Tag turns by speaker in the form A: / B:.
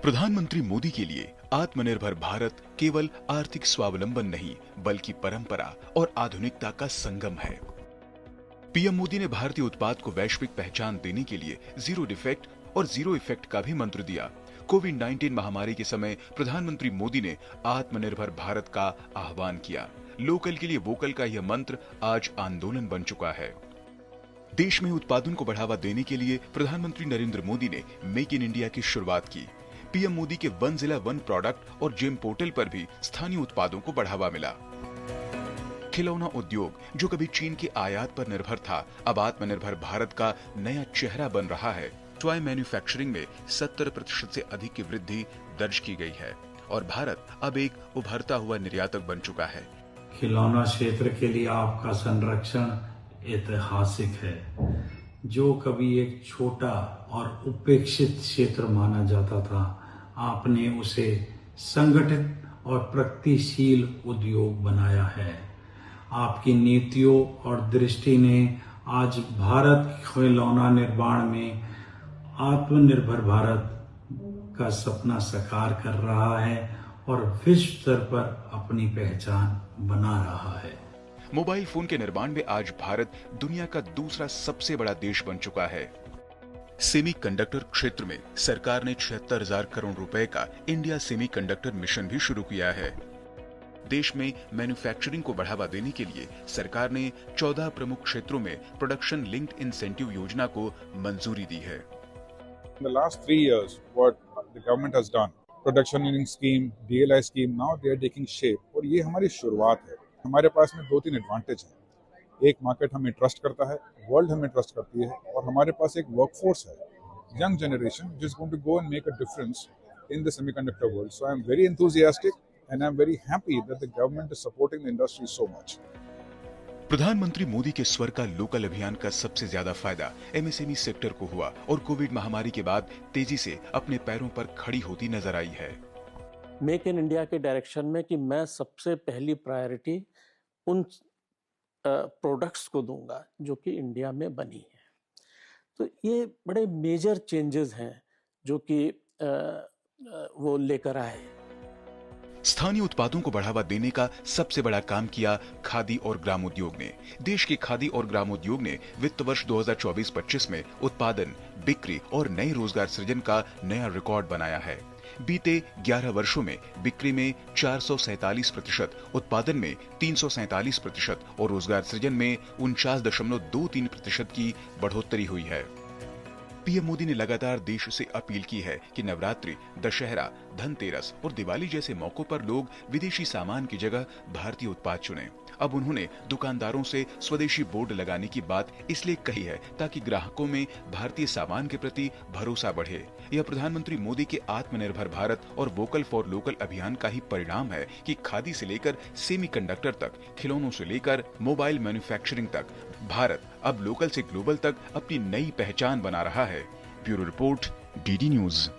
A: प्रधानमंत्री मोदी के लिए आत्मनिर्भर भारत केवल आर्थिक स्वावलंबन नहीं बल्कि परंपरा और आधुनिकता का संगम है। पीएम मोदी ने भारतीय उत्पाद को वैश्विक पहचान देने के लिए जीरो डिफेक्ट और जीरो इफेक्ट का भी मंत्र दिया। कोविड-19 महामारी के समय प्रधानमंत्री मोदी ने आत्मनिर्भर भारत का आह्वान किया। लोकल के लिए वोकल का यह मंत्र आज आंदोलन बन चुका है। देश में उत्पादन को बढ़ावा देने के लिए प्रधानमंत्री नरेंद्र मोदी ने मेक इन इंडिया की शुरुआत की। पीएम मोदी के वन जिला वन प्रोडक्ट और जेम पोर्टल पर भी स्थानीय उत्पादों को बढ़ावा मिला। खिलौना उद्योग जो कभी चीन के आयात पर निर्भर था, अब आत्मनिर्भर भारत का नया चेहरा बन रहा है। टॉय मैन्युफैक्चरिंग में 70% से अधिक की वृद्धि दर्ज की गई है और भारत अब एक उभरता हुआ निर्यातक बन चुका है।
B: खिलौना क्षेत्र के लिए आपका संरक्षण ऐतिहासिक है। जो कभी एक छोटा और उपेक्षित क्षेत्र माना जाता था, आपने उसे संगठित और प्रगतिशील उद्योग बनाया है। आपकी नीतियों और दृष्टि ने आज भारत खिलौना निर्माण में आत्मनिर्भर भारत का सपना साकार कर रहा है और विश्व स्तर पर अपनी पहचान बना रहा है।
A: मोबाइल फोन के निर्माण में आज भारत दुनिया का दूसरा सबसे बड़ा देश बन चुका है। सेमीकंडक्टर क्षेत्र में सरकार ने 76,000 करोड़ रुपए का इंडिया सेमीकंडक्टर मिशन भी शुरू किया है। देश में मैन्युफैक्चरिंग को बढ़ावा देने के लिए सरकार ने 14 प्रमुख क्षेत्रों में प्रोडक्शन लिंक्ड इंसेंटिव योजना को मंजूरी दी है।
C: In the last 3 years, what the government has done, production linked scheme, DLI scheme, now they are taking shape और ये हमारी शुरुआत है। हमारे पास में 2-3 एडवांटेज हैं। एक मार्केट हमें ट्रस्ट करता है, वर्ल्ड हमें ट्रस्ट करती है और हमारे पास एक वर्कफोर्स है, यंग जनरेशन जिस going to go and make a difference in the semiconductor world. So I am very enthusiastic and I'm very happy that the government is supporting the industry so much.
A: प्रधानमंत्री मोदी के स्वर का local अभियान का सबसे ज्यादा फायदा एमएसएमई सेक्टर को हुआ और कोविड महामारी के बाद तेजी से अपने पैरों पर खड़ी होती नजर आई है।
D: मेक इन इंडिया के डायरेक्शन में कि मैं सबसे पहली प्रायोरिटी उन प्रोडक्ट्स को दूंगा जो कि इंडिया में बनी है। तो ये बड़े मेजर चेंजेस हैं जो कि वो लेकर आए।
A: स्थानीय उत्पादों को बढ़ावा देने का सबसे बड़ा काम किया खादी और ग्रामोद्योग ने। देश के खादी और ग्रामोद्योग ने वित्त वर्ष 2024-25 में उत्पादन, बिक्री और नए रोजगार सृजन का नया रिकॉर्ड बनाया है। बीते 11 वर्षों में बिक्री में 447%, उत्पादन में 347% और रोजगार सृजन में 49.23% की बढ़ोतरी हुई है। पीएम मोदी ने लगातार देश से अपील की है कि नवरात्रि, दशहरा, धनतेरस और दिवाली जैसे मौकों पर लोग विदेशी सामान की जगह भारतीय उत्पाद चुनें। अब उन्होंने दुकानदारों से स्वदेशी बोर्ड लगाने की बात इसलिए कही है ताकि ग्राहकों में भारतीय सामान के प्रति भरोसा बढ़े। यह प्रधानमंत्री मोदी के आत्मनिर्भर भारत और वोकल फॉर लोकल अभियान का ही परिणाम है कि खादी से लेकर सेमीकंडक्टर तक, खिलौनों से लेकर मोबाइल मैन्युफैक्चरिंग तक, भारत अब लोकल से ग्लोबल तक अपनी नई पहचान बना रहा है। Bureau report, DD news.